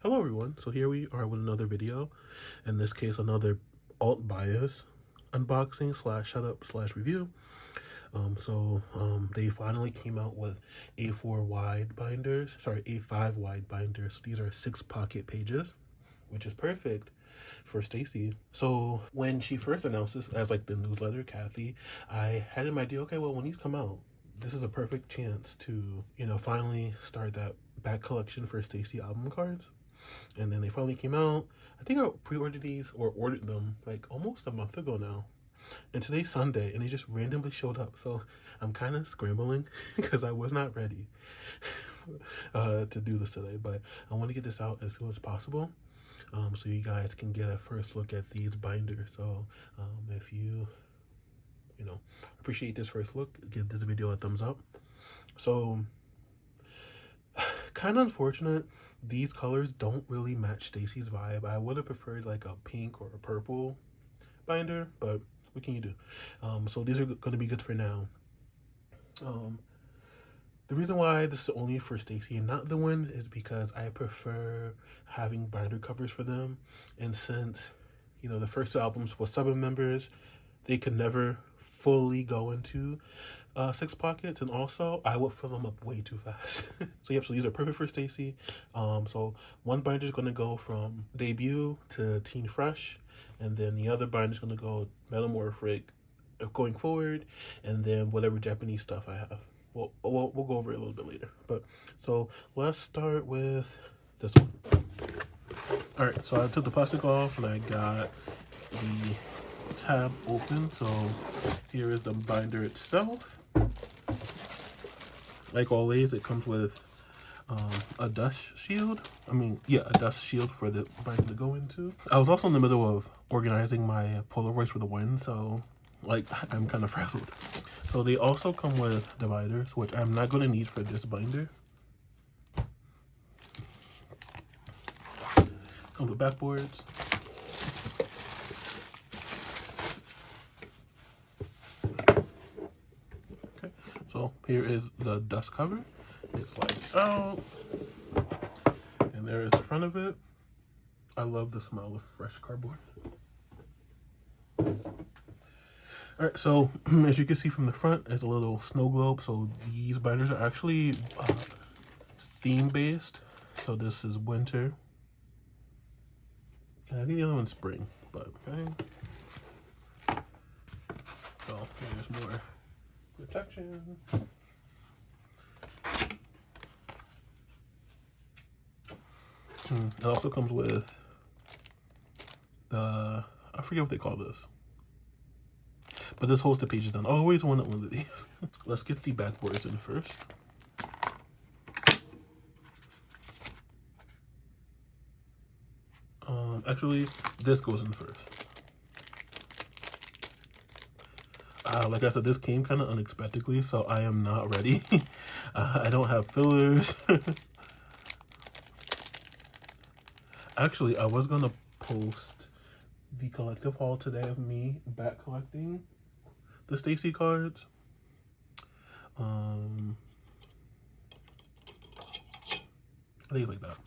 Hello everyone, so here we are with another video. In this case, another ULTBIAS unboxing slash setup slash review. They finally came out with A4 wide binders, sorry, A5 wide binders. So these are 6 pocket pages, which is perfect for Stacy. So when she first announced this as like the newsletter, Kathy, I had in my idea, okay, well, when these come out, this is a perfect chance to, finally start that back collection for Stacy album cards. And then they finally came out. I think I pre-ordered these or ordered them like almost a month ago now. And today's Sunday and they just randomly showed up. So I'm kind of scrambling because I was not ready to do this today. But I want to get this out as soon as possible so you guys can get a first look at these binders. So if you appreciate this first look, give this video a thumbs up. So kind of unfortunate, these colors don't really match Stacy's vibe. I would have preferred like a pink or a purple binder, but what can you do? So these are going to be good for now. The reason why this is only for Stacy and not the one is because I prefer having binder covers for them. And since, the first 2 albums were sub members, they could never fully go into 6 pockets, and also I would fill them up way too fast. So these are perfect for Stacy. So one binder is going to go from debut to teen fresh, and then the other binder is going to go metamorphic going forward, and then whatever Japanese stuff I have. We'll go over it a little bit later. But so let's start with this one. All right, so I took the plastic off and I got the tab open. So here is the binder itself. Like always, it comes with a dust shield. A dust shield for the binder to go into. I was also in the middle of organizing my Polaroids for the win, so I'm kind of frazzled. So they also come with dividers, which I'm not going to need for this binder. Comes with backboards. Okay, so here is the dust cover. It slides out, and there is the front of it. I love the smell of fresh cardboard. All right, so as you can see from the front, there's a little snow globe. So these binders are actually theme-based. So this is winter. And I think the other one's spring, but okay. So there's more protection. It also comes with I forget what they call this. But this holds the pages down. I always wanted one of these. Let's get the backboards in first. Actually, this goes in first. Like I said, this came kind of unexpectedly, so I am not ready. I don't have fillers. Actually, I was going to post the collective haul today of me back collecting the Stacy cards. I think it's like that.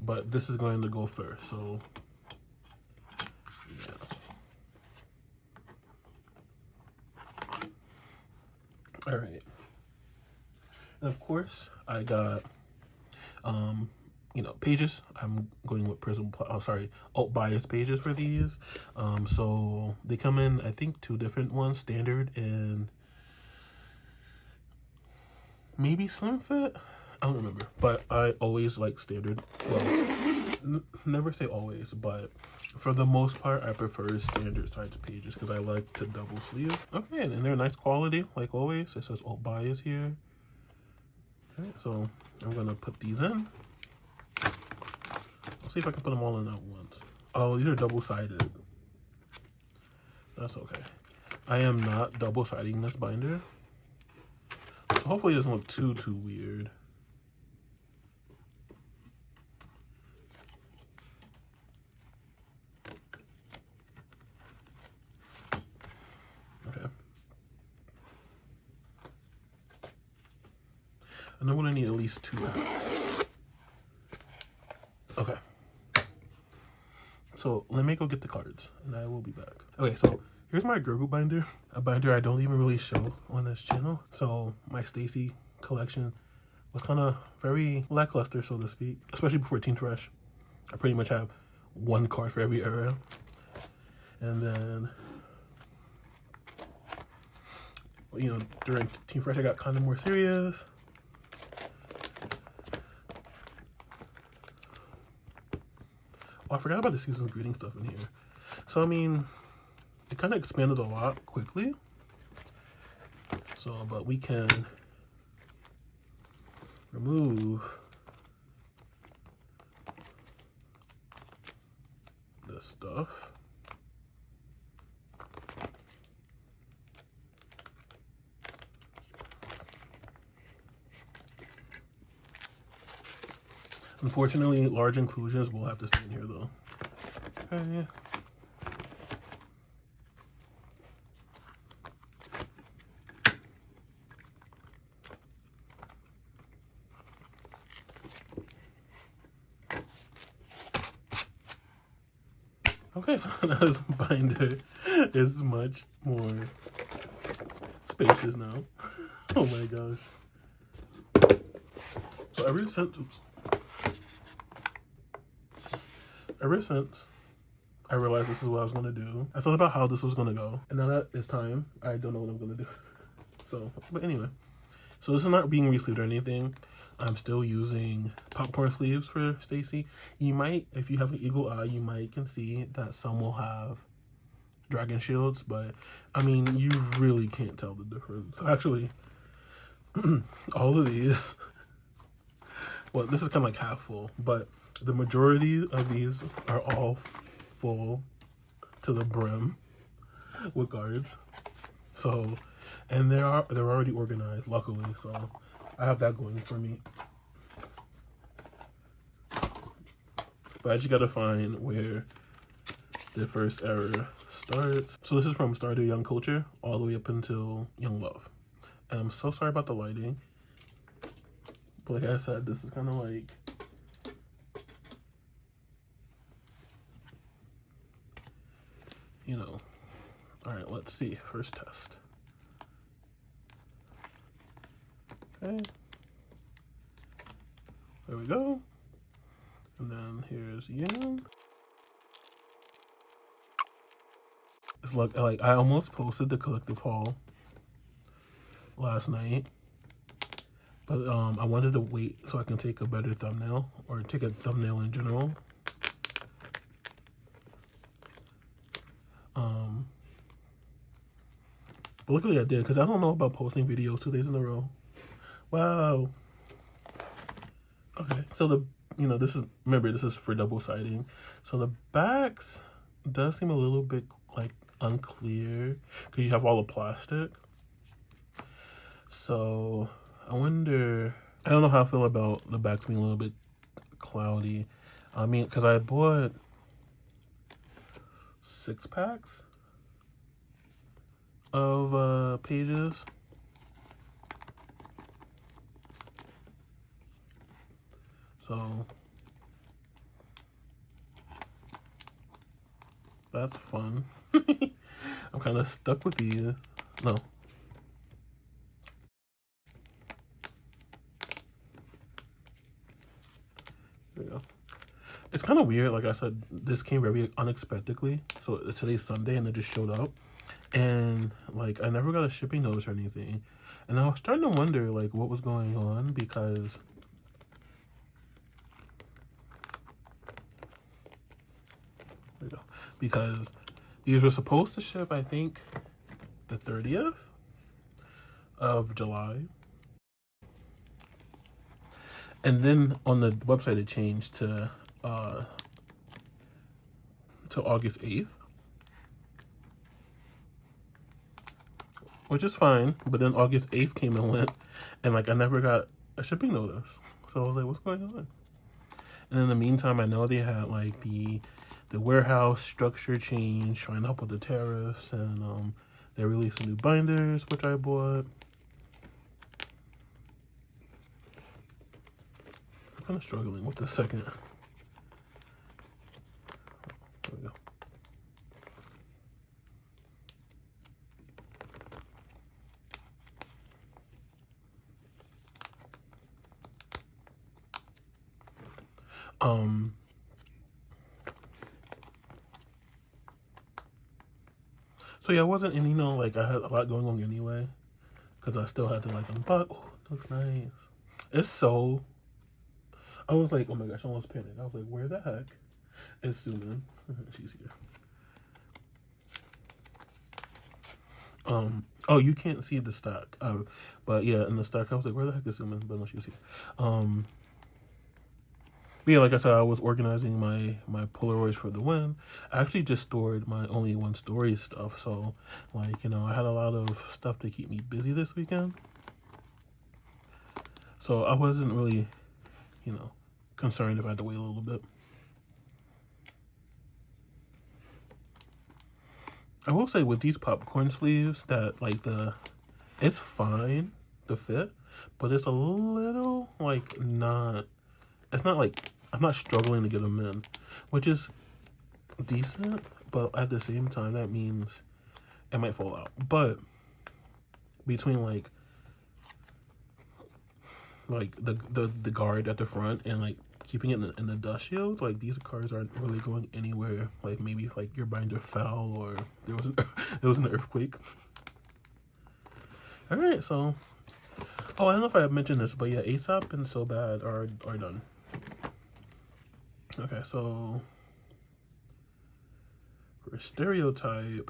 But this is going to go first, so yeah. All right. And of course, I got pages. I'm going with ULTBIAS pages for these. So they come in, I think, 2 different ones, standard and maybe slim fit. I don't remember, but I always like standard. Well, never say always, but for the most part, I prefer standard size pages because I like to double sleeve. Okay, and they're nice quality, like always. It says ULTBIAS here. Okay, so I'm gonna put these in. See if I can put them all in at once. Oh, these are double-sided. That's okay. I am not double-siding this binder. So hopefully it doesn't look too weird. Okay. And I'm gonna need at least 2 rounds. Okay. So let me go get the cards and I will be back. Okay, so here's my girl group binder, a binder I don't even really show on this channel. So my Stacy collection was kind of very lackluster, so to speak, especially before Teen Fresh. I pretty much have one card for every era. And then, you know, during Teen Fresh, I got kind of more serious. Oh, I forgot about the season's greeting stuff in here. So, I mean, it kind of expanded a lot quickly. So, but we can remove this stuff. Unfortunately, large inclusions will have to stay in here though. Okay. Okay, so now this binder is much more spacious now. Oh my gosh. So ever since I realized this is what I was gonna do, I thought about how this was gonna go. And now that it's time, I don't know what I'm gonna do. So, but anyway. So this is not being re-sleeved or anything. I'm still using popcorn sleeves for Stacy. You might, if you have an eagle eye, you might can see that some will have dragon shields, but I mean, you really can't tell the difference. Actually, all of these, well, this is kind of like half full, but the majority of these are all full to the brim with cards. So, and they're already organized, luckily, so I have that going for me. But I just gotta find where the first era starts. So this is from Stardew Young Culture all the way up until Young Love. And I'm so sorry about the lighting. But like I said, this is kind of like, you know. All right, let's see. First test. Okay. There we go. And then here's Young. It's like I almost posted the collective haul last night, but I wanted to wait so I can take a better thumbnail, or take a thumbnail in general. But luckily I did, because I don't know about posting videos 2 days in a row. Wow. Okay, so this is, remember, this is for double siding. So the backs does seem a little bit like unclear because you have all the plastic. So I wonder, I don't know how I feel about the backs being a little bit cloudy. I mean, because I bought 6 packs of pages. So that's fun. I'm kind of stuck with these. No. There we go. It's kind of weird. Like I said, this came very unexpectedly. So today's Sunday and it just showed up. And like, I never got a shipping notice or anything. And I was starting to wonder like what was going on, because there we go. Because these were supposed to ship, I think, the 30th of July. And then on the website it changed to August 8th. Which is fine, but then August 8th came and went, and like I never got a shipping notice. So I was like, what's going on? And in the meantime, I know they had like the warehouse structure change, trying to help with the tariffs, and they released some new binders, which I bought. I'm kind of struggling with the second. There So yeah, it wasn't, and you know, like I had a lot going on anyway, because I still had to like unbox. Oh, it looks nice. It's so. I was like, oh my gosh, I almost panicked. I was like, where the heck is Suman? She's here. Oh, you can't see the stack. Oh, but yeah, in the stack, I was like, where the heck is Suman? But no, she was here. But yeah, like I said, I was organizing my Polaroids for the win. I actually just stored my only one story stuff. So, like, you know, I had a lot of stuff to keep me busy this weekend. So I wasn't really, you know, concerned if I had to wait a little bit. I will say with these popcorn sleeves that like it's fine, the fit, but it's a little like not, it's not like, I'm not struggling to get them in, which is decent, but at the same time, that means it might fall out. But between like the guard at the front and like keeping it in the dust shield, like these cards aren't really going anywhere. Like maybe if like your binder fell or there was an earthquake. All right, so I don't know if I mentioned this, but yeah, ASAP and So Bad are done. Okay, so for Stereotype,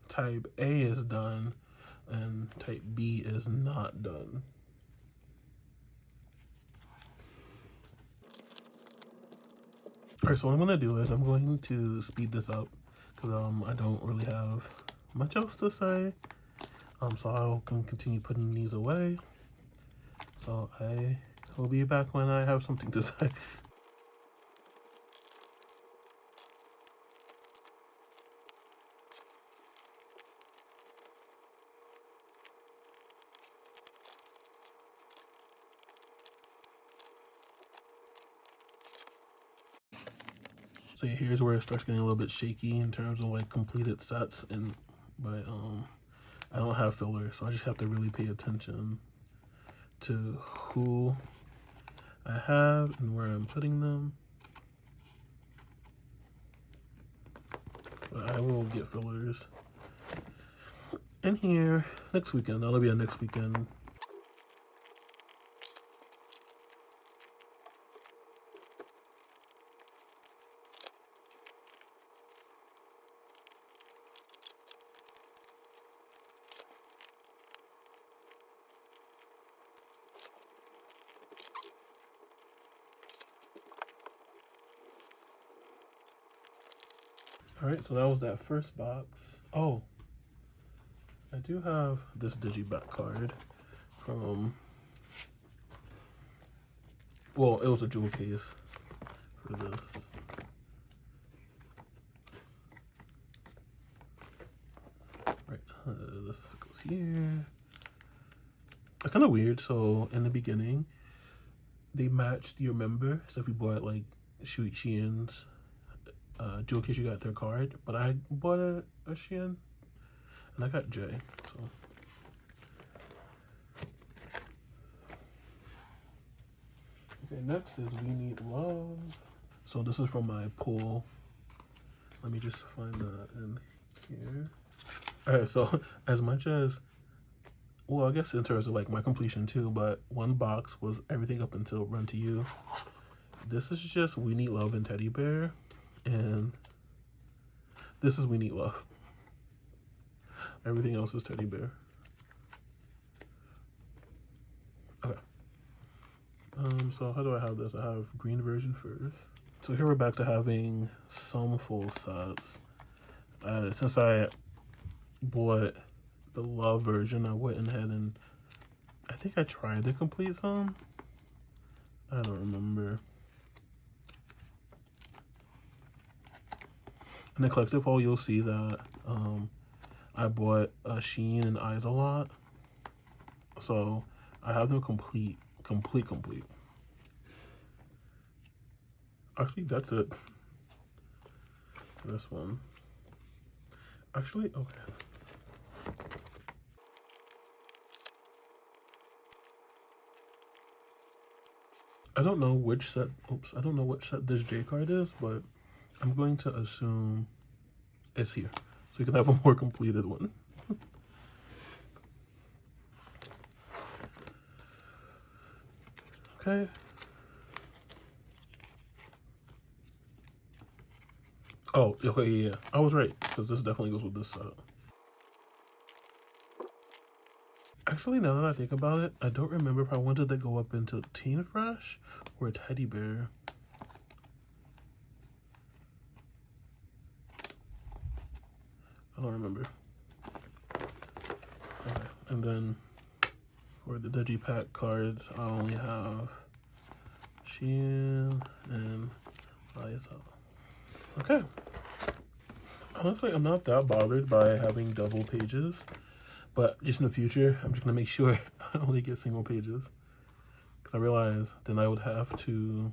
type A is done and type B is not done. Alright, so what I'm gonna do is I'm going to speed this up because I don't really have much else to say. So I can continue putting these away. So I will be back when I have something to say. So yeah, here's where it starts getting a little bit shaky in terms of like completed sets, but I don't have fillers, so I just have to really pay attention to who I have and where I'm putting them. But I will get fillers in here next weekend. That'll be a next weekend. All right, so that was that first box. Oh, I do have this digiback card from, well, it was a jewel case for this. Right, this goes here. It's kind of weird. So in the beginning, they matched your member. So if you bought like Shein's jewel case, you got their card. But I bought a Shein and I got J. So okay, next is We Need Love. So this is from my pool. Let me just find that in here. All right, so as much as, well, I guess in terms of like my completion too, but one box was everything up until Run to You. This is just We Need Love and Teddy Bear, and this is We Need Love. Everything else is Teddy Bear. Okay. So how do I have this? I have green version first. So here we're back to having some full sets. Since I bought the Love version, I went ahead and I think I tried to complete some. I don't remember. In the collective haul, you'll see that I bought Shein and Eyes a lot. So I have them complete. Actually, that's it. This one. Actually, okay. I don't know which set, I don't know which set this J card is, but I'm going to assume it's here. So you can have a more completed one. Okay. Oh, okay, yeah. I was right, because this definitely goes with this set. Actually, now that I think about it, I don't remember if I wanted to go up into Teen Fresh or Teddy Bear. I don't remember. Okay. And then for the Digipack cards, I only have Shein and ISL. Okay. Honestly, I'm not that bothered by having double pages, but just in the future, I'm just gonna make sure I only get single pages, because I realize then I would have to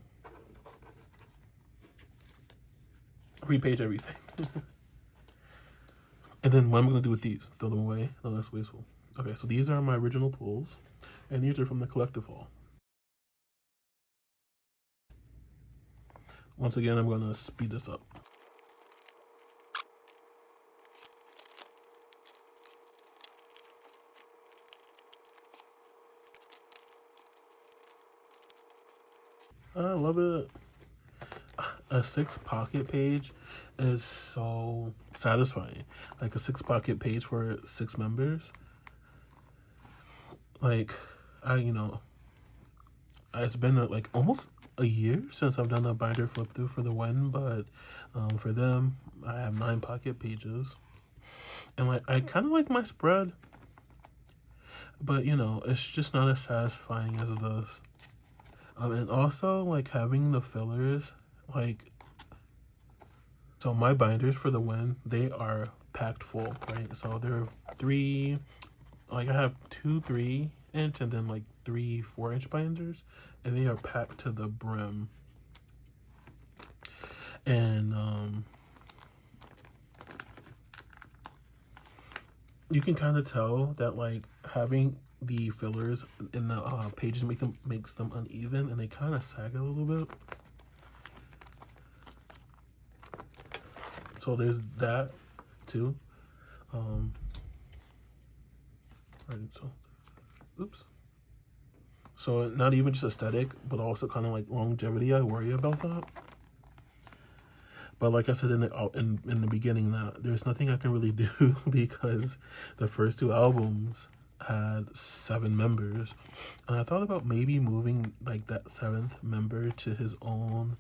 repage everything. And then what I'm gonna do with these? Throw them away? No, that's wasteful. Okay, so these are my original pulls, and these are from the collective haul. Once again, I'm gonna speed this up. I love it. A 6 pocket page is so satisfying. Like a 6 pocket page for 6 members. Like, it's been like almost a year since I've done a binder flip through for the win, but for them, I have 9 pocket pages. And like, I kind of like my spread, but it's just not as satisfying as this. And also, like, having the fillers, like, so my binders for the win, they are packed full, right? So there are 3, like, I have 2 3-inch and then like 3 4-inch binders, and they are packed to the brim. And you can kind of tell that, like, having the fillers in the pages makes them uneven, and they kind of sag a little bit. So there's that too. Right, so oops. So not even just aesthetic, but also kind of like longevity. I worry about that. But like I said in the beginning, that there's nothing I can really do because the first 2 albums had 7 members, and I thought about maybe moving like that 7th member to his own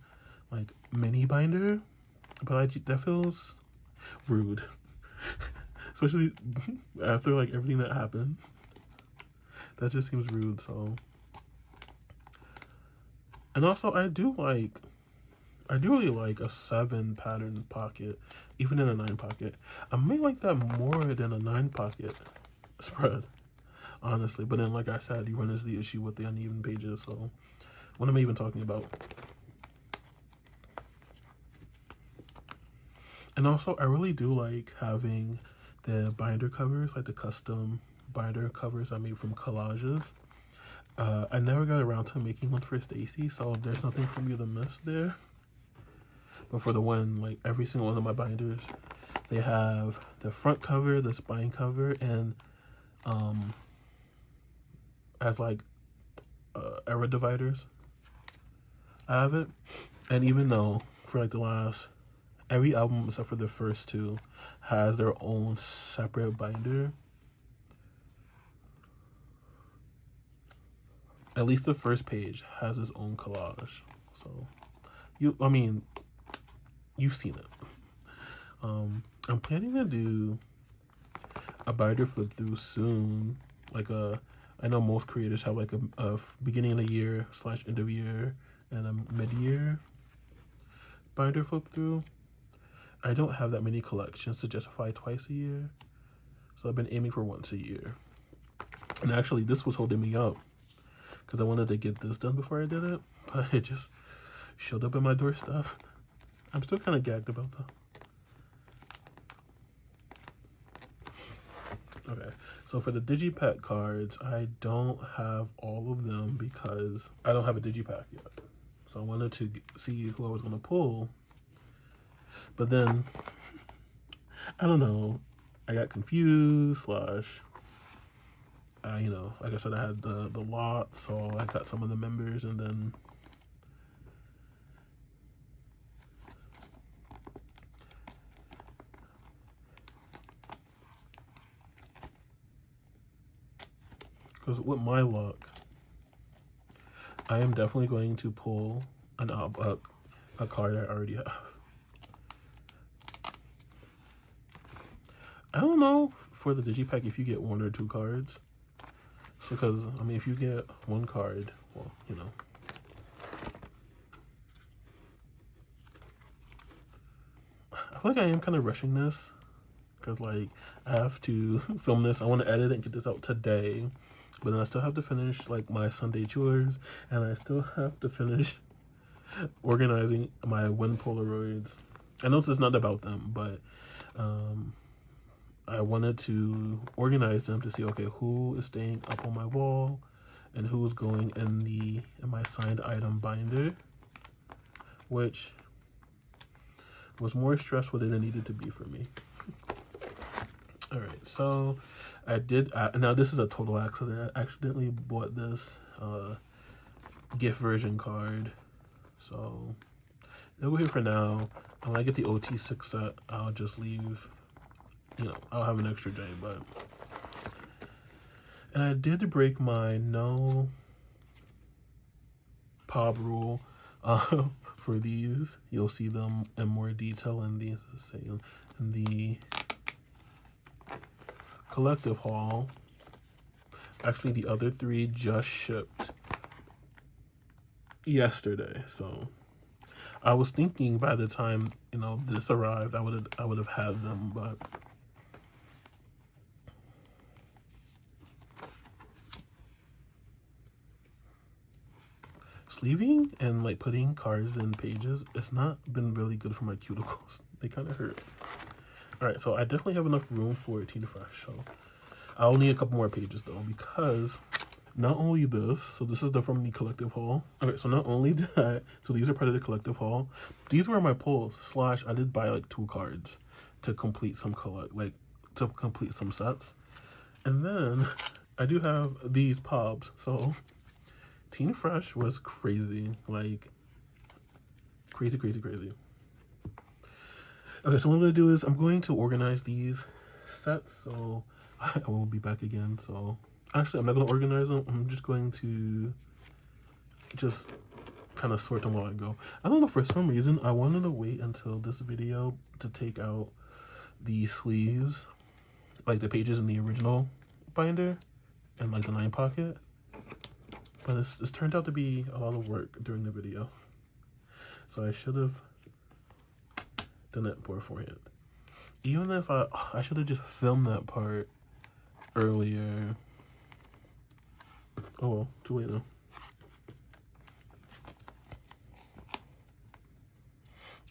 like mini binder, but that feels rude, especially after like everything that happened. That just seems rude. So, and also I do really like a 7 pattern pocket, even in a 9 pocket. I may like that more than a 9 pocket spread, honestly. But then, like I said, you run into the issue with the uneven pages. So what am I even talking about? And also, I really do like having the binder covers, like the custom binder covers I made from collages. I never got around to making one for Stacy, so there's nothing for me to miss there. But for the one, like every single one of my binders, they have the front cover, the spine cover, and as like era dividers. I have it, and even though for like the last, every album except for the first 2 has their own separate binder. At least the first page has its own collage. So you've seen it. I'm planning to do a binder flip through soon. Like I know most creators have like a beginning of the year / end of year and a mid-year binder flip through. I don't have that many collections to justify twice a year, so I've been aiming for once a year. And actually, this was holding me up because I wanted to get this done before I did it, but it just showed up at my doorstep. I'm still kind of gagged about that. Okay, So for the digipack cards, I don't have all of them because I don't have a digipack yet. So I wanted to see who I was going to pull. But then, I don't know, I got confused, you know, like I said, I had the lot, so I got some of the members, and then because with my luck, I am definitely going to pull a card I already have. I don't know for the digipack if you get 1 or 2 cards. So, because, I mean, if you get 1 card, well, you know. I feel like I am kind of rushing this. Because, like, I have to film this. I want to edit it and get this out today. But then I still have to finish, like, my Sunday chores. And I still have to finish organizing my Win Polaroids. I know this is not about them, but I wanted to organize them to see, okay, who is staying up on my wall and who's going in my signed item binder, which was more stressful than it needed to be for me. All right, so I did, now this is a total accident. I accidentally bought this gift version card. So it'll be here for now. When I get the OT6 set, I'll just leave, you know, I'll have an extra day, but. And I did break my no pop rule for these. You'll see them in more detail in these, in the collective haul. Actually, the other 3 just shipped yesterday, so I was thinking by the time, you know, this arrived, I would have had them, but sleeving and like putting cards in pages, it's not been really good for my cuticles. They kind of hurt. All right, so I definitely have enough room for Teen Fresh, so I'll need a couple more pages though, because not only this, so this is from the collective haul. Okay, so not only that, so these are part of the collective haul. These were my pulls, / I did buy like 2 cards to complete some to complete some sets. And then I do have these pobs. So Teen Fresh was crazy, like crazy. Okay, so what I'm gonna do is I'm going to organize these sets, so I will be back again. So actually, I'm not gonna organize them. I'm just going to kind of sort them while I go. I don't know, for some reason, I wanted to wait until this video to take out the sleeves, like the pages in the original binder and like the 9 pocket. But it's turned out to be a lot of work during the video. So I should have done it beforehand. Even if I should have just filmed that part earlier. Oh well, too late now.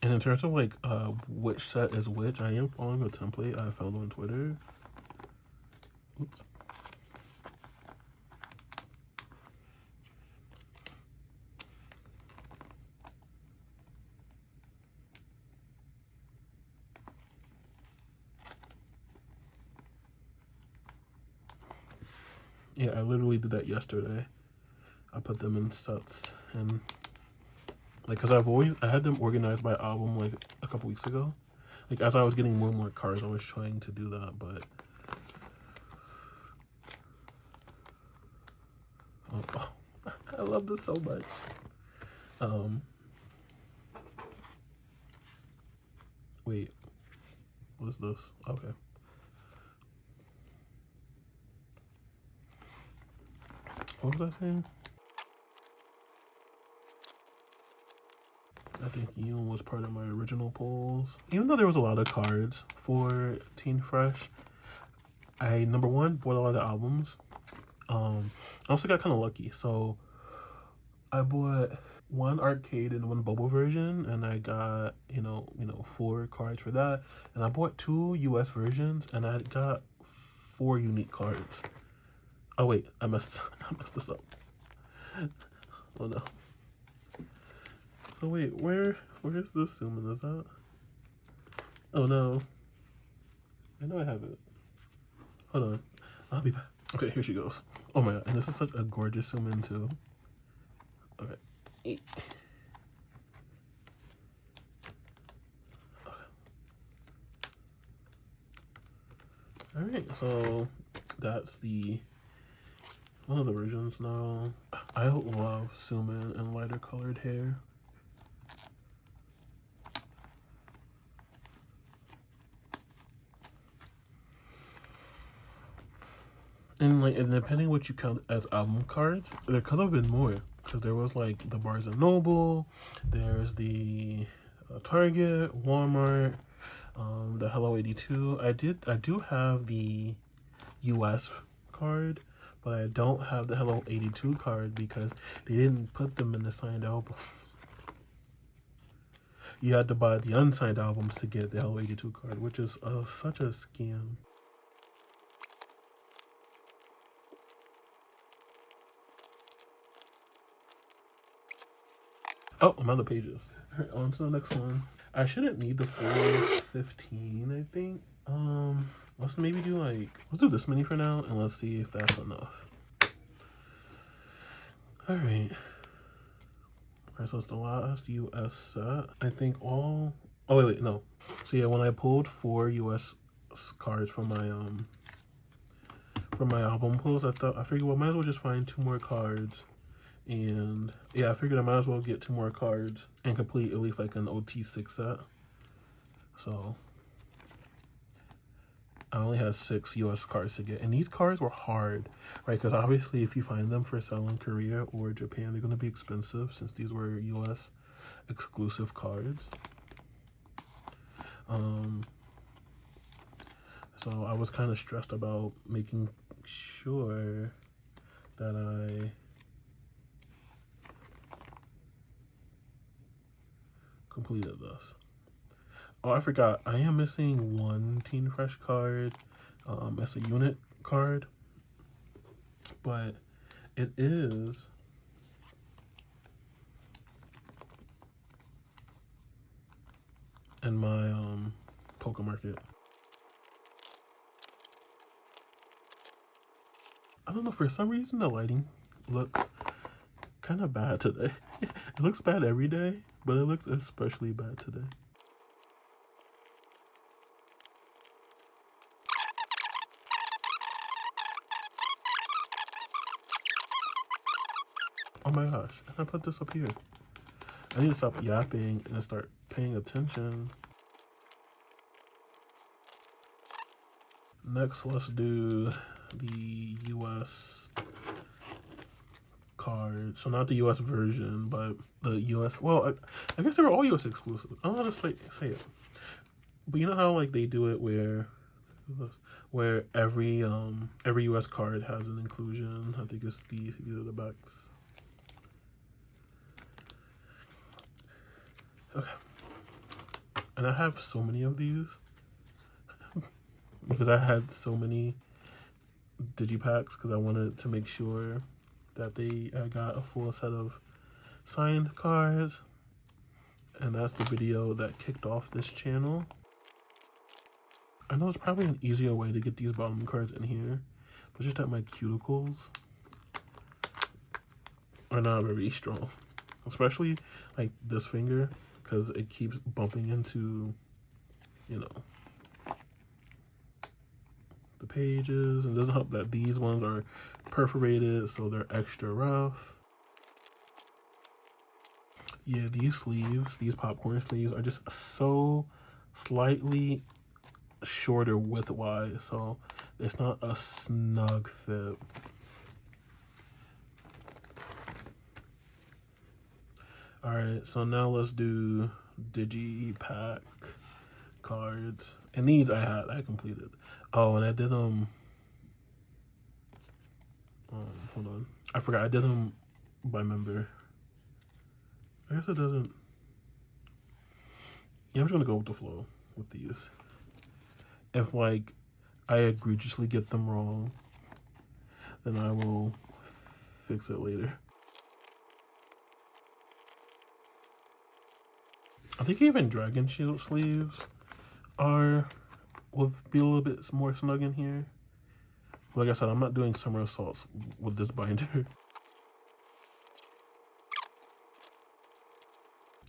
And in terms of like which set is which, I am following a template I found on Twitter. Oops. Yeah, I literally did that yesterday. I put them in sets, and like, cause I had them organized by album like a couple weeks ago. Like as I was getting more and more cards, I was trying to do that, but oh, I love this so much. Wait, what is this? Okay. What was I saying? I think Ian was part of my original polls. Even though there was a lot of cards for Teen Fresh, I, number one, bought a lot of albums. I also got kind of lucky. So I bought 1 arcade and 1 bubble version, and I got, you know, 4 cards for that. And I bought 2 US versions, and I got 4 unique cards. Oh wait, I messed this up. Oh no. So wait, where's this zoom? Is that? Oh no. I know I have it. Hold on. I'll be back. Okay, here she goes. Oh my god, and this is such a gorgeous zoom in too. Okay. Alright, so that's one of the versions now. I love zoom in and lighter colored hair. And depending what you count as album cards, there could have been more. Because there was like the Barnes & Noble, there's the Target, Walmart, the Hello 82. I do have the US card, but I don't have the Hello 82 card because they didn't put them in the signed album. You had to buy the unsigned albums to get the Hello 82 card, which is such a scam. Oh, I'm out of pages. All right, on to the next one. I shouldn't need the full 15, I think. Let's maybe do let's do this many for now, and let's see if that's enough. All right. All right, so it's the last US set. I think all, oh wait, no. So yeah, when I pulled 4 US cards from my album pulls, I figured, well, might as well just find 2 more cards. And yeah, I figured I might as well get 2 more cards and complete at least like an OT6 set. So I only had 6 US cards to get. And these cards were hard, right? Because obviously if you find them for sale in Korea or Japan, they're going to be expensive since these were US exclusive cards. So I was kind of stressed about making sure that I completed this. Oh, I forgot. I am missing 1 Teen Fresh card. It's a unit card, but it is in my Poke Market. I don't know, for some reason the lighting looks kind of bad today. It looks bad every day, but it looks especially bad today. Oh my gosh, I put this up here. I need to stop yapping and start paying attention. Next, let's do the US card. So not the US version, but the US, well, I guess they were all US exclusive. I don't know how to say it. But you know how like they do it where every US card has an inclusion. I think it's these are the backs. Okay. And I have so many of these because I had so many digipacks because I wanted to make sure that I got a full set of signed cards. And that's the video that kicked off this channel. I know it's probably an easier way to get these bottom cards in here, but just that my cuticles are not very strong. Especially like this finger, because it keeps bumping into, you know, the pages. And it doesn't help that these ones are perforated, so they're extra rough. Yeah, these sleeves, these popcorn sleeves are just so slightly shorter width-wise, so it's not a snug fit. All right, so now let's do digipack cards, and these I completed. Oh, and I did them. Hold on, I forgot I did them by member. I guess it doesn't. Yeah, I'm just gonna go with the flow with these. If like I egregiously get them wrong, then I will fix it later. I think even Dragon Shield sleeves would be a little bit more snug in here. Like I said, I'm not doing summer assaults with this binder.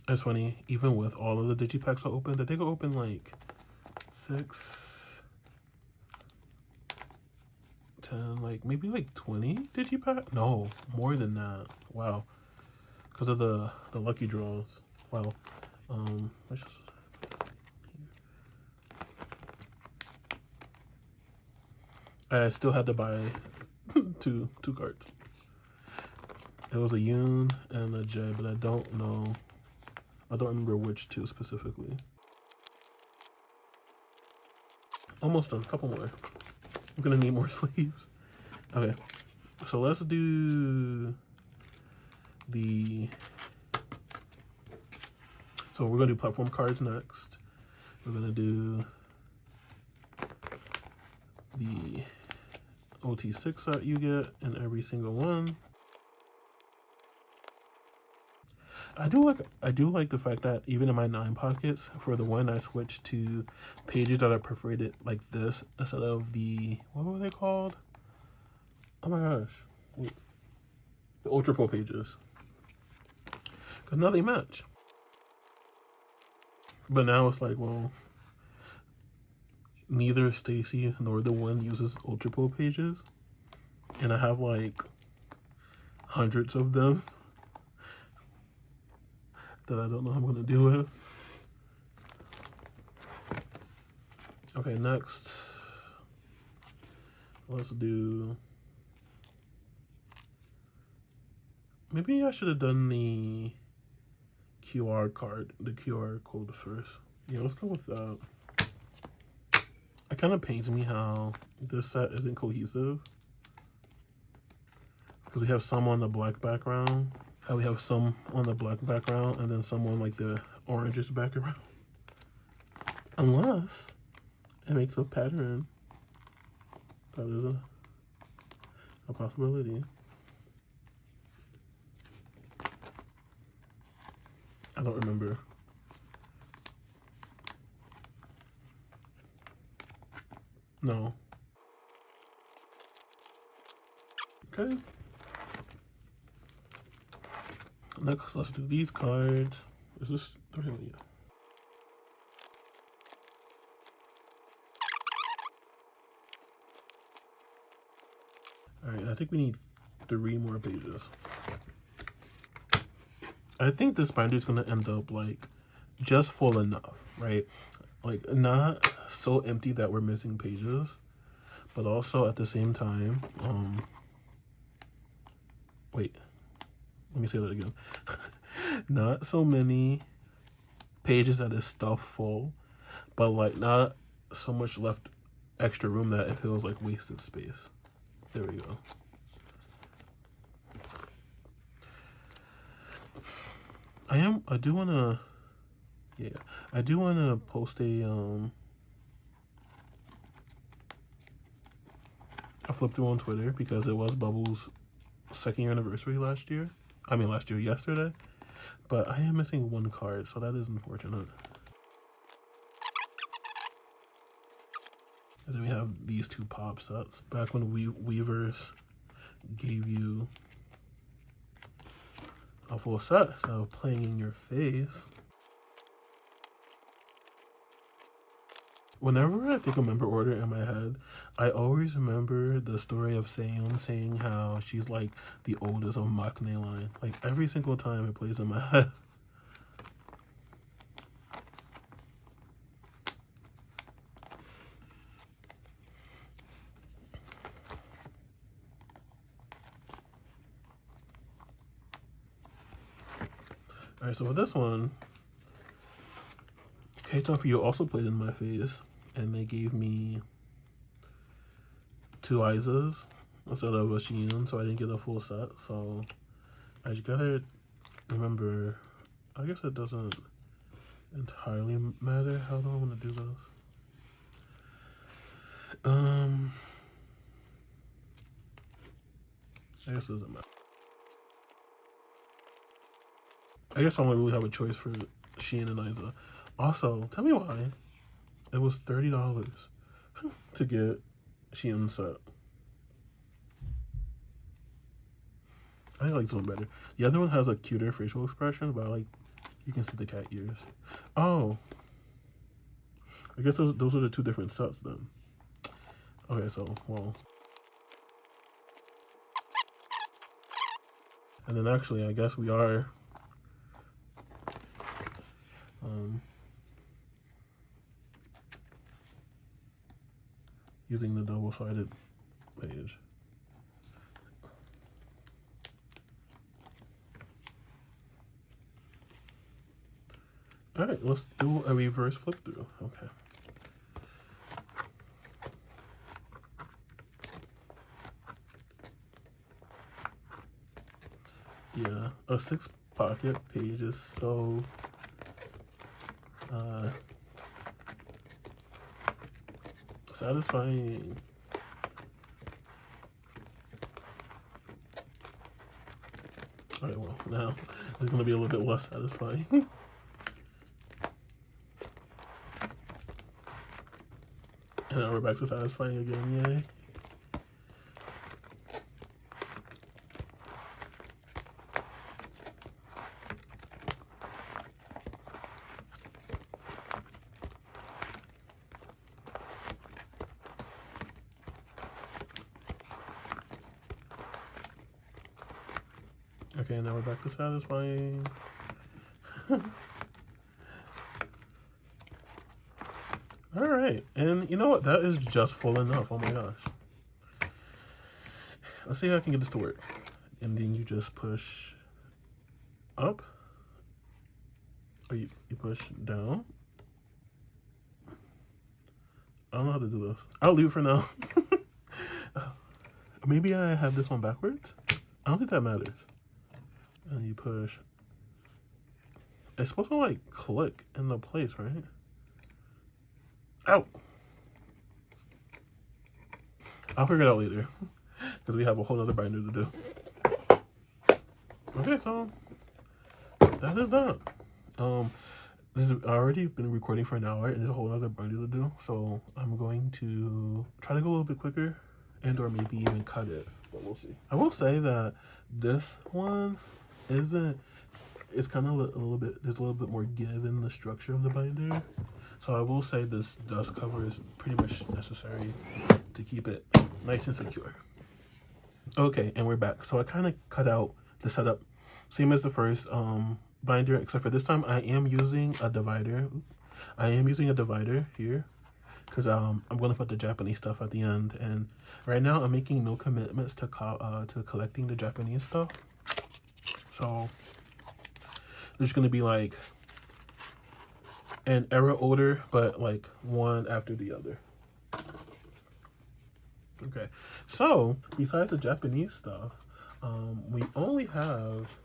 It's funny, even with all of the digipacks I opened, I think I opened like 6, 10, like maybe like 20 digipack. No, more than that. Wow, because of the lucky draws. Wow. Let's just. I still had to buy two cards. It was a Yoon and a J, but I don't remember which two specifically. Almost done. A couple more. I'm gonna need more sleeves. Okay, so let's do so we're gonna do platform cards next. We're gonna do the OT6 that you get in every single one. I do like the fact that even in my 9 pockets, for the one I switched to pages that are perforated like this instead of the, what were they called? Oh my gosh. Wait. The Ultra Pro pages. Because now they match. But now it's like, well, neither Stacy nor the one uses Ultra Pro pages. And I have like hundreds of them that I don't know how I'm gonna deal with. Okay, next, let's do, maybe I should have done the QR code first. Yeah, let's go with that. It kind of pains me how this set isn't cohesive, because we have some on the black background, how we have some on the black background and then some on like the oranges background. Unless it makes a pattern. That is a possibility. I don't remember. No. Okay. Next, let's do these cards. Is this? Okay, yeah. Alright, I think we need 3 more pages. I think this binder is going to end up like just full enough, right? Like not so empty that we're missing pages, but also at the same time, wait, let me say that again. Not so many pages that is stuffed full, but like not so much left extra room that it feels like wasted space. There we go. I do wanna post a flip through on Twitter, because it was Bubble's 2nd year anniversary yesterday. But I am missing 1 card, so that is unfortunate. And then we have these 2 pop sets. Back when Weavers gave you a full set, so playing in your face. Whenever I think of member order in my head, I always remember the story of Seon saying how she's like the oldest of Maknae line. Like every single time it plays in my head. Alright, so for this one, K-Talk for You also played in my face, and they gave me 2 Isas instead of a Sheehan, so I didn't get a full set. So I just gotta remember, I guess it doesn't entirely matter. How do I want to do this? I guess it doesn't matter. I guess I don't really have a choice for Shein and Isa. Also, tell me why it was $30 to get Shein set. I like this one better. The other one has a cuter facial expression, but I like, you can see the cat ears. Oh, I guess those are the two different sets then. Okay, so, well. And then actually, I guess we are using the double-sided page. All right, let's do a reverse flip through. Okay. Yeah, a 6-pocket page is so satisfying. All right, well, now it's gonna be a little bit less satisfying. And now we're back to satisfying again, yay. Okay, now we're back to satisfying. All right, and you know what? That is just full enough. Oh my gosh. Let's see how I can get this to work. And then you just push up, or you push down. I don't know how to do this. I'll leave it for now. Maybe I have this one backwards. I don't think that matters. And you push. It's supposed to like click in the place, right? Ow! I'll figure it out later because we have a whole other binder to do. Okay, so that is that. This has already been recording for an hour and there's a whole other binder to do. So I'm going to try to go a little bit quicker and or maybe even cut it, but we'll see. I will say that this one isn't, it's kind of a little bit, there's a little bit more give in the structure of the binder. So I will say this dust cover is pretty much necessary to keep it nice and secure. Okay, and we're back. So I kind of cut out the setup, same as the first binder, except for this time I am using a divider. I am using a divider here because I'm going to put the Japanese stuff at the end. And right now I'm making no commitments to collecting the Japanese stuff. So there's going to be like an era order, but like one after the other. Okay, so besides the Japanese stuff, we only have,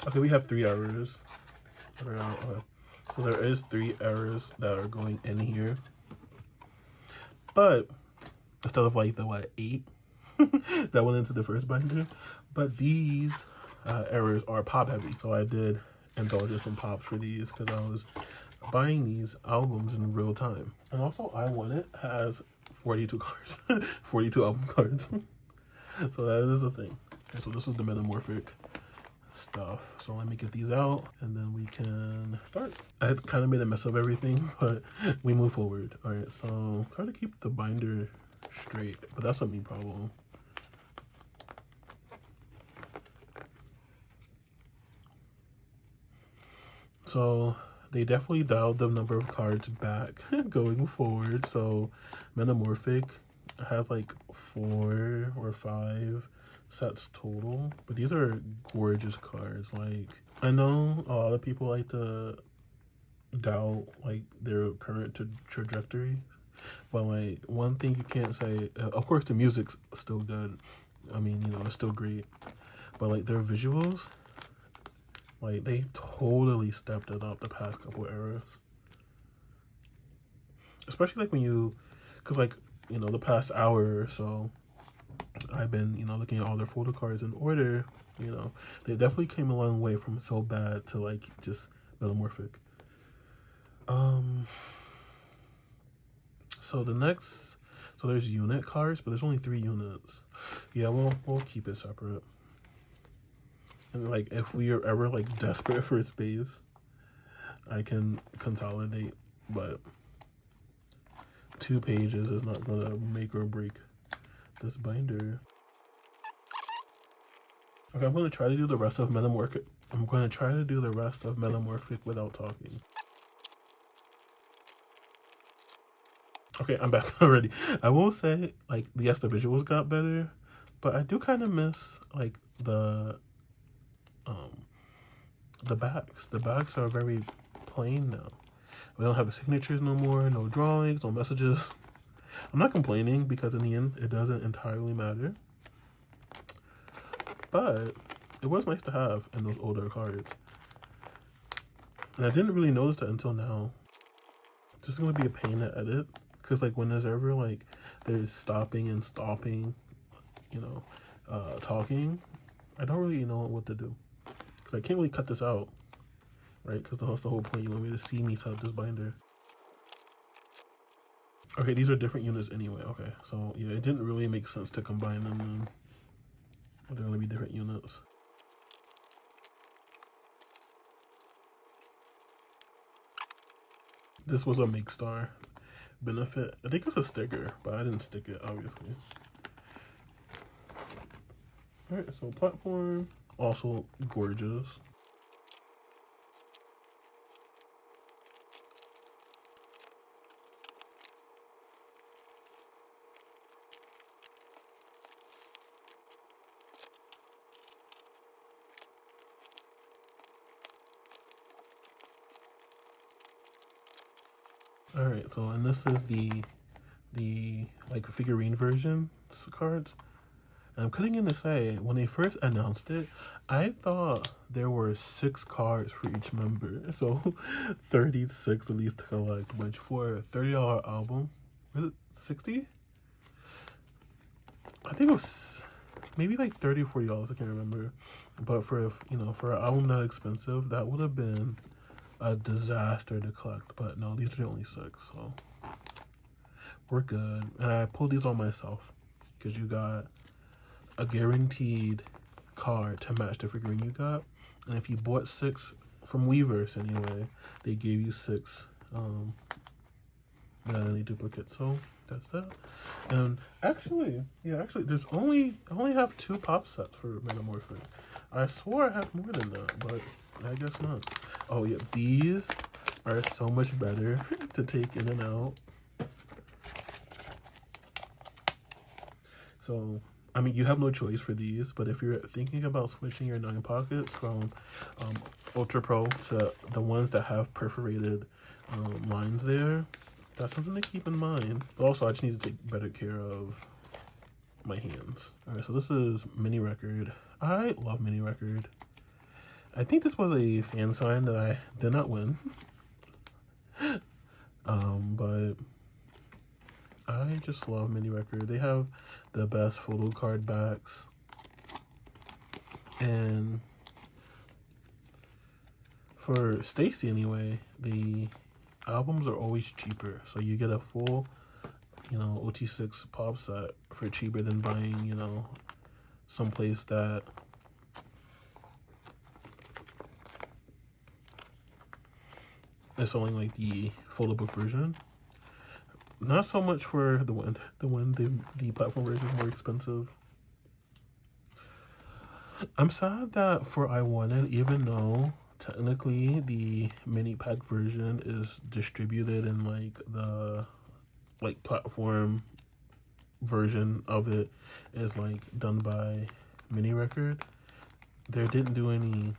okay, we have 3 errors. So there is 3 errors that are going in here, but instead of like the what 8 that went into the first binder, but these errors are pop heavy, so I did indulge in some pops for these because I was buying these albums in real time. And also I Want It has 42 cards, 42 album cards. So that is a thing. Okay, so this is the metamorphic stuff. So let me get these out and then we can start. I kind of made a mess of everything, but we move forward. All right, so try to keep the binder straight, but that's a me problem. So they definitely dialed the number of cards back going forward. So metamorphic has like 4 or 5 sets total, but these are gorgeous cards. Like, I know a lot of people like to doubt like their current trajectory, but like one thing you can't say, of course the music's still good, I mean, you know, it's still great, but like their visuals, like they totally stepped it up the past couple eras. Especially like when you, because like you know, the past hour or so, I've been, you know, looking at all their photo cards in order. You know, they definitely came a long way from so bad to like just metamorphic. So the next, so there's unit cards, but there's only 3 units. Yeah, we'll keep it separate. And like if we are ever like desperate for space, I can consolidate, but 2 pages is not gonna make or break this binder. Okay, I'm gonna try to do the rest of metamorphic. I'm gonna try to do the rest of metamorphic without talking. Okay, I'm back already. I will say, like, yes, the visuals got better, but I do kind of miss like the backs. The backs are very plain now. We don't have signatures no more, no drawings, no messages. I'm not complaining because in the end, it doesn't entirely matter. But it was nice to have in those older cards. And I didn't really notice that until now. This is going to be a pain to edit. Because like when there's ever like, there's stopping and stopping, you know, talking, I don't really know what to do. Because I can't really cut this out. Right? Because that's the whole point. You want me to see me set up this binder. Okay, these are different units anyway. Okay, so yeah, it didn't really make sense to combine them then. They're going to be different units. This was a Make Star benefit. I think it's a sticker, but I didn't stick it, obviously. Alright, so platform, also gorgeous. All right, so and this is the like figurine version cards. And I'm cutting in to say, when they first announced it, I thought there were 6 cards for each member. So 36 of these to collect, which for a $30 album, was it 60? I think it was maybe like $30 or $40, I can't remember. But for, you know, for an album that expensive, that would have been a disaster to collect. But no, these are the only 6, so we're good. And I pulled these on myself because you got a guaranteed card to match the figurine you got. And if you bought 6 from Weverse anyway, they gave you 6 without any duplicates. So that's that. And actually, yeah, there's I only have 2 pop sets for Metamorphic. I swore I had more than that, but I guess not. Oh yeah, these are so much better to take in and out. So, I mean, you have no choice for these, but if you're thinking about switching your 9 pockets from Ultra Pro to the ones that have perforated lines there, that's something to keep in mind. But also, I just need to take better care of my hands. All right, so this is Mini Record. I love Mini Record. I think this was a fan sign that I did not win. But I just love Mini Record. They have the best photo card backs. And for Stacy anyway, the albums are always cheaper. So you get a full, you know, OT6 pop set for cheaper than buying, you know, someplace that is selling like the photo book version. Not so much for the platform version is more expensive. I'm sad that for I Wanted, even though technically the mini pack version is distributed in like the platform version of it is like done by Mini Record, they didn't do any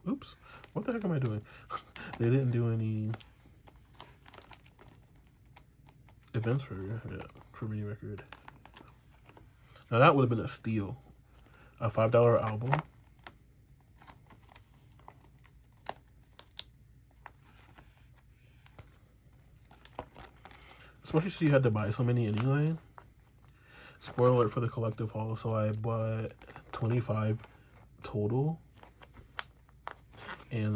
oops, what the heck am I doing? They didn't do any events for Mini Record. Now that would have been a steal. A $5 album. especially since you had to buy so many anyway. Spoiler alert for the collective haul. So I bought 25 total, and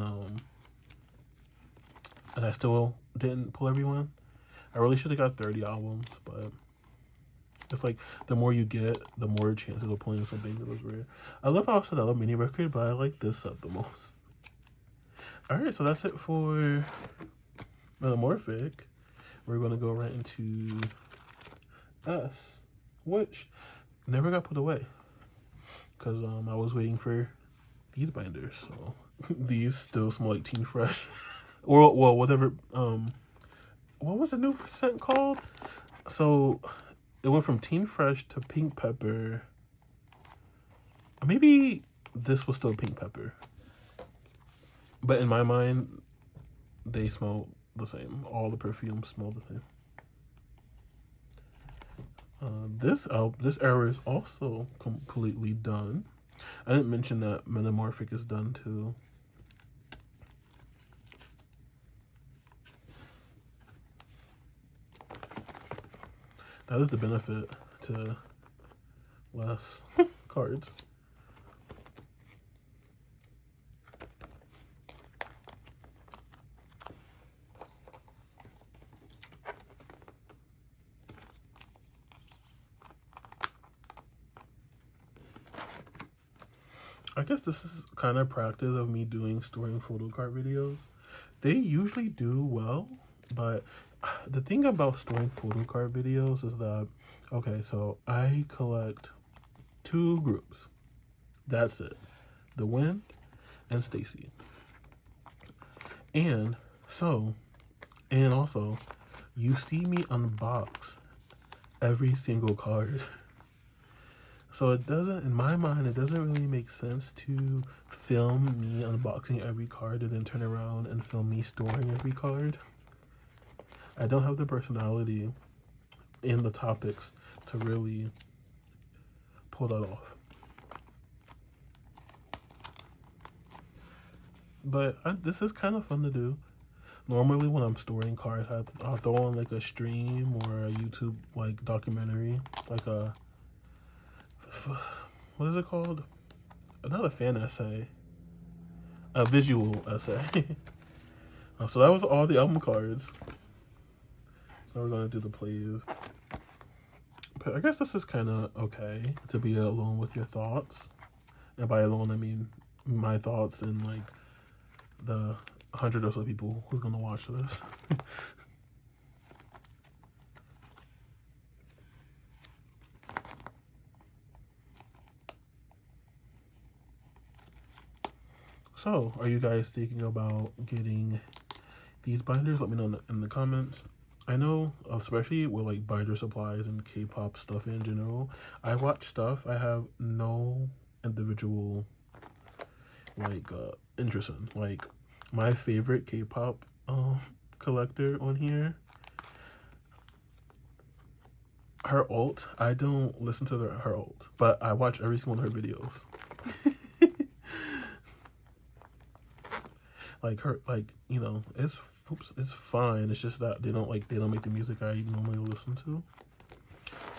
I still didn't pull everyone. I really should have got 30 albums, but it's like the more you get, the more chances of pulling something that was rare. I love how I said I love mini record, but I like this set the most. Alright, so that's it for Metamorphic. We're gonna go right into S, which never got put away because I was waiting for these binders. So these still smell like Teen Fresh, or well, whatever. What was the new scent called? So it went from Teen Fresh to Pink Pepper. Maybe this was still Pink Pepper, but in my mind, they smell the same. All the perfumes smell the same. This era is also completely done. I didn't mention that Metamorphic is done too. That is the benefit to less cards. I guess this is kind of practice of me doing storing photo card videos. They usually do well, but the thing about storing photo card videos is that, okay, so I collect 2 groups. That's it. The Wind and Stacy. And also, you see me unbox every single card. So it doesn't, in my mind, it doesn't really make sense to film me unboxing every card and then turn around and film me storing every card. I don't have the personality in the topics to really pull that off. But this is kind of fun to do. Normally when I'm storing cards, I'll throw on like a stream or a YouTube like documentary, like a, what is it called? Not a fan essay, a visual essay. So that was all the album cards. So we're gonna do the play. But I guess this is kind of okay to be alone with your thoughts. And by alone, I mean my thoughts and like the 100 or so people who's gonna watch this. So, are you guys thinking about getting these binders? Let me know in the comments. I know, especially with like binder supplies and K-pop stuff in general, I watch stuff I have no individual like interest in. Like my favorite K-pop collector on here, her alt, I don't listen to her alt, but I watch every single one of her videos. Like her, like, you know, it's fine. It's just that they don't make the music I normally listen to.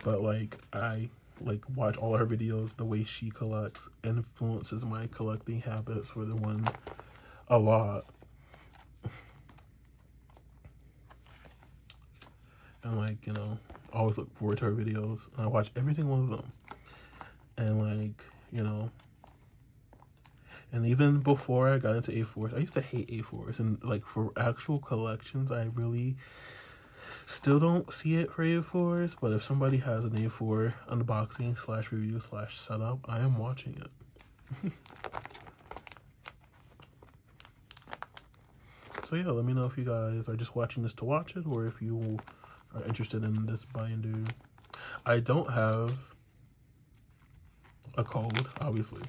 But like I like watch all of her videos. The way she collects influences my collecting habits for the one a lot. And like, you know, I always look forward to her videos. And I watch every single one of them. And like, you know, and even before I got into A4s, I used to hate A4s. And like for actual collections, I really still don't see it for A4s. But if somebody has an A4 unboxing / review / setup, I am watching it. So yeah, let me know if you guys are just watching this to watch it, or if you are interested in this binder. I don't have a code, obviously.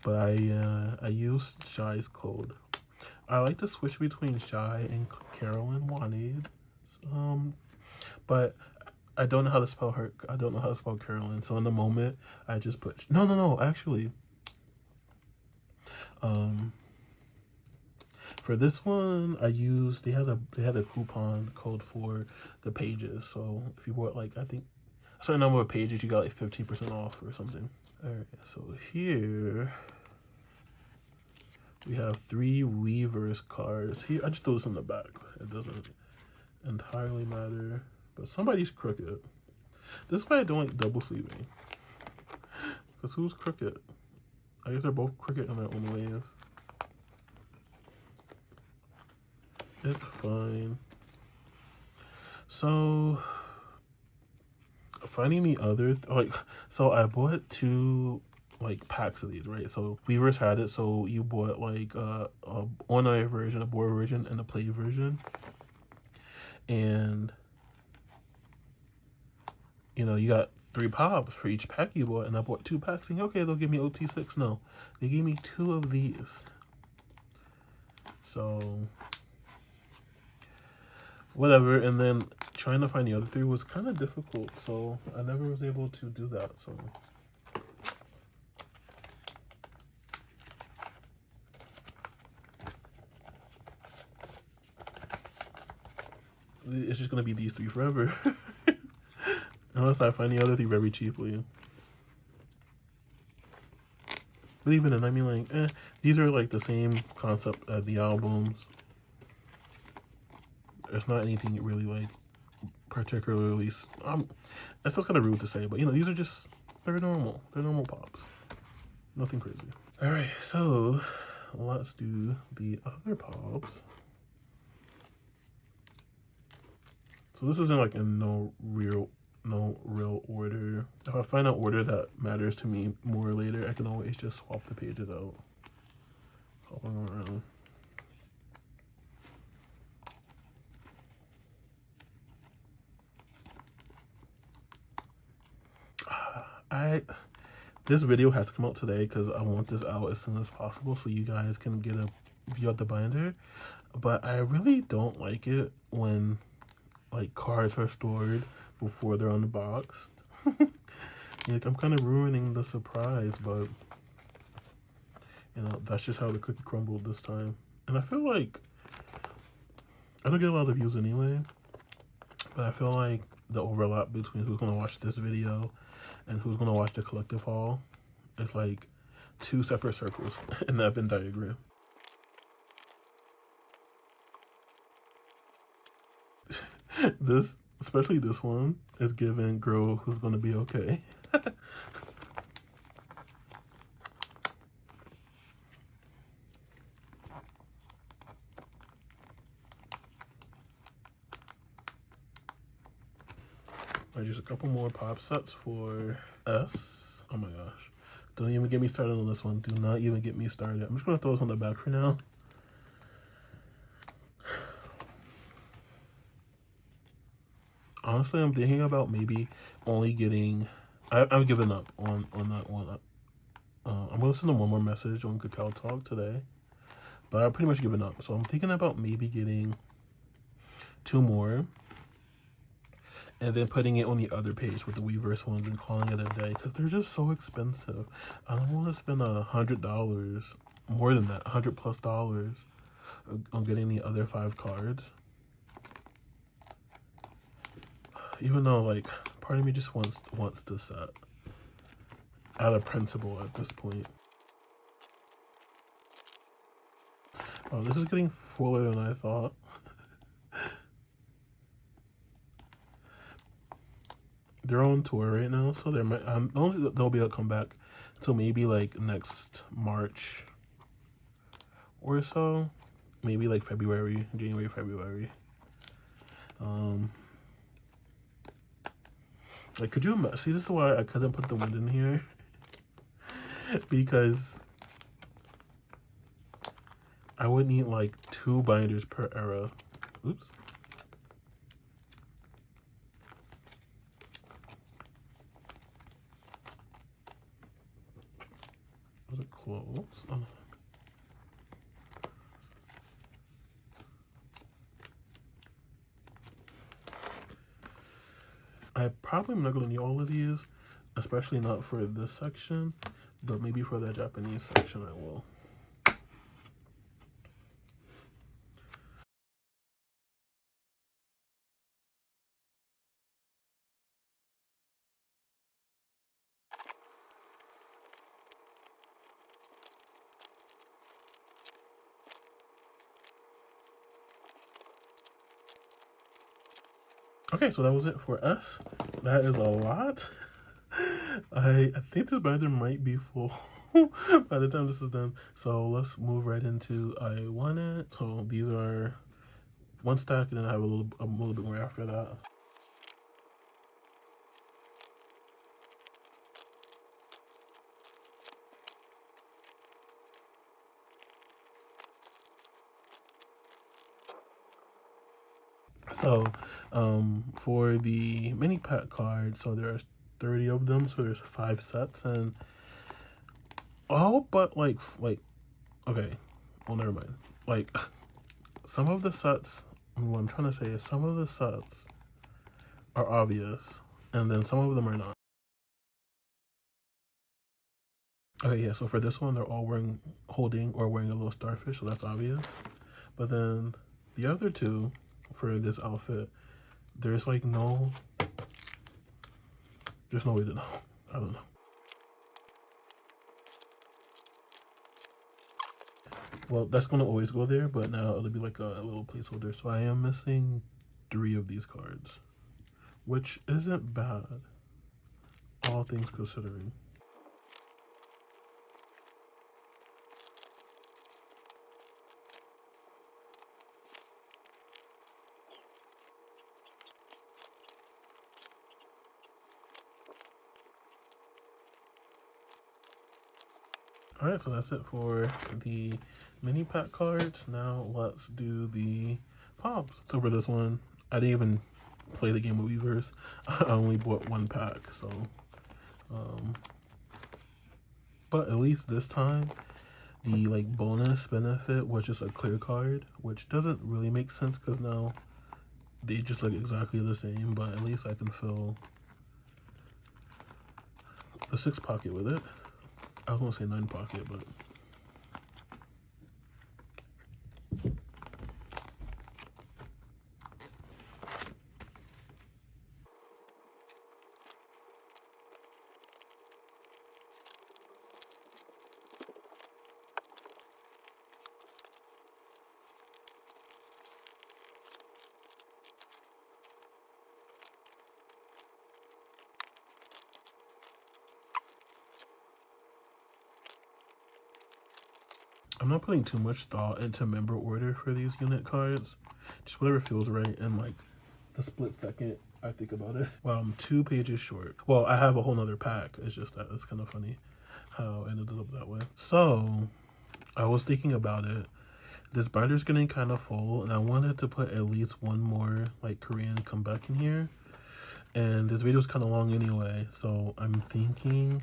But I use Shy's code. I like to switch between Shy and Carolyn Wanted. But I don't know how to spell her. I don't know how to spell Carolyn. So in the moment, I just put actually. For this one, I used they had a coupon code for the pages. So if you bought like I think a certain number of pages, you got like 15% off or something. All right, so here we have 3 Weavers cards. Here, I just threw this in the back. It doesn't entirely matter, but somebody's crooked. This is why I don't like double sleeving. Because who's crooked? I guess they're both crooked in their own ways. It's fine. So, finding the other, so I bought 2 like packs of these, right? So Weavers had it, so you bought like a on-eye version, a board version, and a play version. And you know, you got 3 pops for each pack you bought, and I bought 2 packs, and okay, they'll give me OT6. No, they gave me 2 of these. So whatever. And then trying to find the other 3 was kind of difficult, so I never was able to do that. So it's just gonna be these 3 forever. Unless I find the other 3 very cheaply. But even then, I mean, like, these are like the same concept as the albums. There's not anything really like particularly. That's just kind of rude to say, but you know, these are just they're normal. They're normal pops. Nothing crazy. All right, so let's do the other pops. So this isn't like in no real order. If I find an order that matters to me more later, I can always just swap the pages out. Swap them around. This video has to come out today because I want this out as soon as possible so you guys can get a view of the binder. But I really don't like it when like cards are stored before they're unboxed. Like, I'm kind of ruining the surprise, but you know, that's just how the cookie crumbled this time. And I feel like I don't get a lot of views anyway, but I feel like the overlap between who's gonna watch this video and who's gonna watch the collective haul is like 2 separate circles in that Venn diagram. This, especially this one, is giving girl who's gonna be okay. Just a couple more pop sets for S. Oh my gosh. Don't even get me started on this one. Do not even get me started. I'm just gonna throw this on the back for now. Honestly, I'm thinking about maybe only getting... I'm giving up on that one. I'm going to send them one more message on Cacao Talk today. But I've pretty much given up. So I'm thinking about maybe getting 2 more. And then putting it on the other page with the Weavers ones and calling it a day. Because they're just so expensive. I don't want to spend $100, more than that, $100+ on getting the other 5 cards. Even though, like, part of me just wants the set. Out of principle at this point. Oh, this is getting fuller than I thought. They're on tour right now, so they might. I don't think they'll be able to come back until maybe like next March or so. Maybe like February, January, February. Like, could you see? This is why I couldn't put the wind in here because I would need like 2 binders per era. Oops. Was it close? Oh. I probably am not going to need all of these, especially not for this section, but maybe for the Japanese section I will. Okay, so that was it for S. That is a lot. I think this binder might be full by the time this is done. So let's move right into I Want It. So these are one stack, and then I have a little bit more after that. So for the mini pack card, so there are 30 of them, so there's 5 sets, and all but like okay, well, never mind. Like some of the sets, what I'm trying to say is some of the sets are obvious, and then some of them are not. Okay, yeah, so for this one, they're all holding or wearing a little starfish, so that's obvious. But then the other two for this outfit, there's like there's no way to know. I don't know. Well, that's gonna always go there, but now it'll be like a little placeholder. So I am missing 3 of these cards, which isn't bad, all things considering. Alright, so that's it for the mini pack cards. Now let's do the pops. So for this one, I didn't even play the game of Weavers. I only bought 1 pack, so but at least this time the like bonus benefit was just a clear card, which doesn't really make sense because now they just look exactly the same, but at least I can fill the 6 pocket with it. I was gonna say 9 pocket, but I'm not putting too much thought into member order for these unit cards. Just whatever feels right, and like the split second I think about it. Well, I'm 2 pages short. Well, I have a whole nother pack. It's just that it's kind of funny how it ended up that way. So I was thinking about it. This binder's getting kind of full, and I wanted to put at least 1 more like Korean comeback in here. And this video is kind of long anyway, so I'm thinking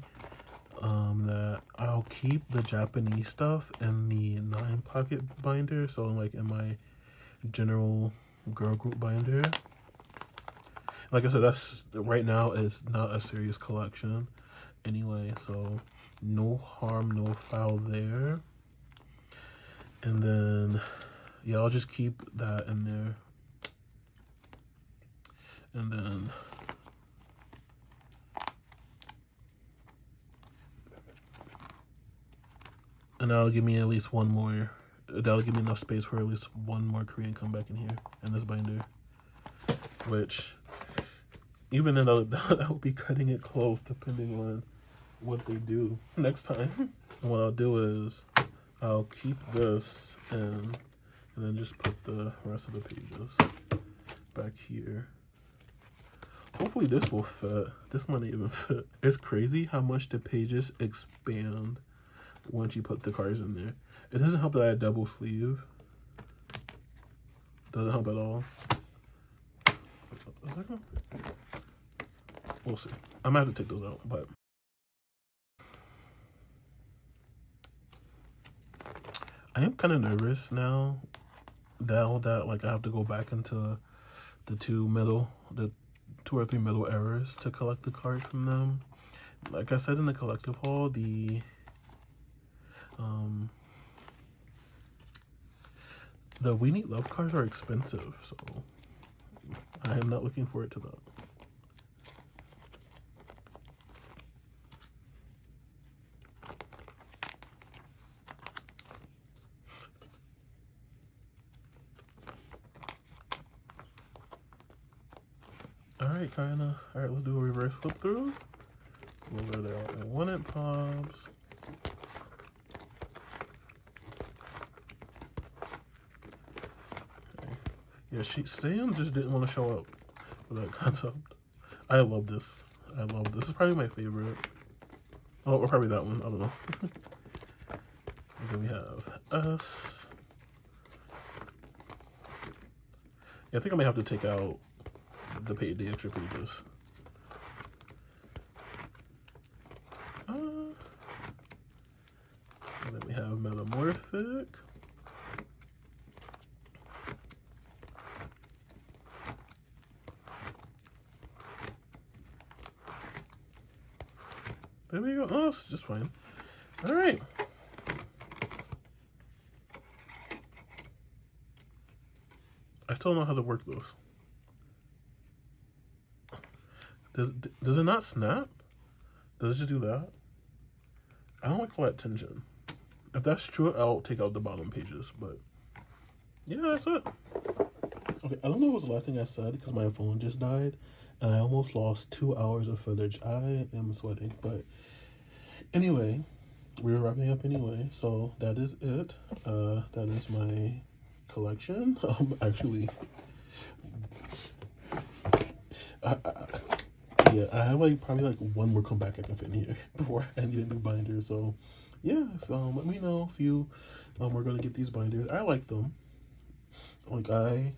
that I'll keep the Japanese stuff in the 9 pocket binder, so like in my general girl group binder. Like I said, that's right now is not a serious collection anyway, so no harm, no foul there. And then yeah, I'll just keep that in there, and then that'll give me at least 1 more. That'll give me enough space for at least 1 more Korean comeback in here in this binder. Which, even then, that will be cutting it close depending on what they do next time. And what I'll do is I'll keep this in, and then just put the rest of the pages back here. Hopefully this will fit. This might even fit. It's crazy how much the pages expand once you put the cards in there. It doesn't help that I had double sleeve. Doesn't help at all. We'll see. I might have to take those out, but I am kind of nervous now that like I have to go back into the 2 or 3 middle errors to collect the cards from them. Like I said in the collective haul, the We Need Love cards are expensive, so I am not looking forward to that. Alright, kinda. Alright, let's do a reverse flip through. Over there when it pops. Okay. Yeah, Sam just didn't want to show up for that concept. I love this. I love this. This is probably my favorite. Oh, or probably that one. I don't know. And then we have S. Yeah, I think I might have to take out the extra pages. And then we have Metamorphic. There we go. Oh, it's just fine. All right. I still don't know how to work those. Does it not snap? Does it just do that? I don't like all that tension. If that's true, I'll take out the bottom pages. But yeah, that's it. Okay, I don't know what was the last thing I said because my phone just died. And I almost lost 2 hours of footage. I am sweating. But anyway, we're wrapping up anyway. So that is it. That is my collection. Actually, yeah, I have like probably like one more comeback I can fit in here before I need a new binder. So yeah, let me know if you we're gonna get these binders. I like them. Like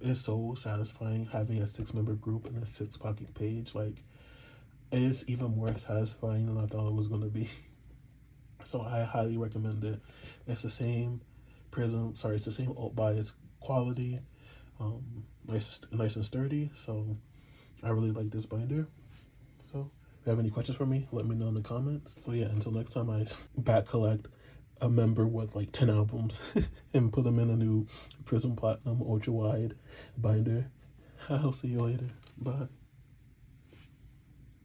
it's so satisfying having a 6-member group and a 6-pocket page. Like it's even more satisfying than I thought it was gonna be. So I highly recommend it. It's the same it's the same ULTBIAS quality, nice and sturdy. So I really like this binder. So if you have any questions for me, let me know in the comments. So yeah, until next time I back collect a member with like 10 albums and put them in a new Prism Platinum ultra wide binder. I'll see you later. Bye.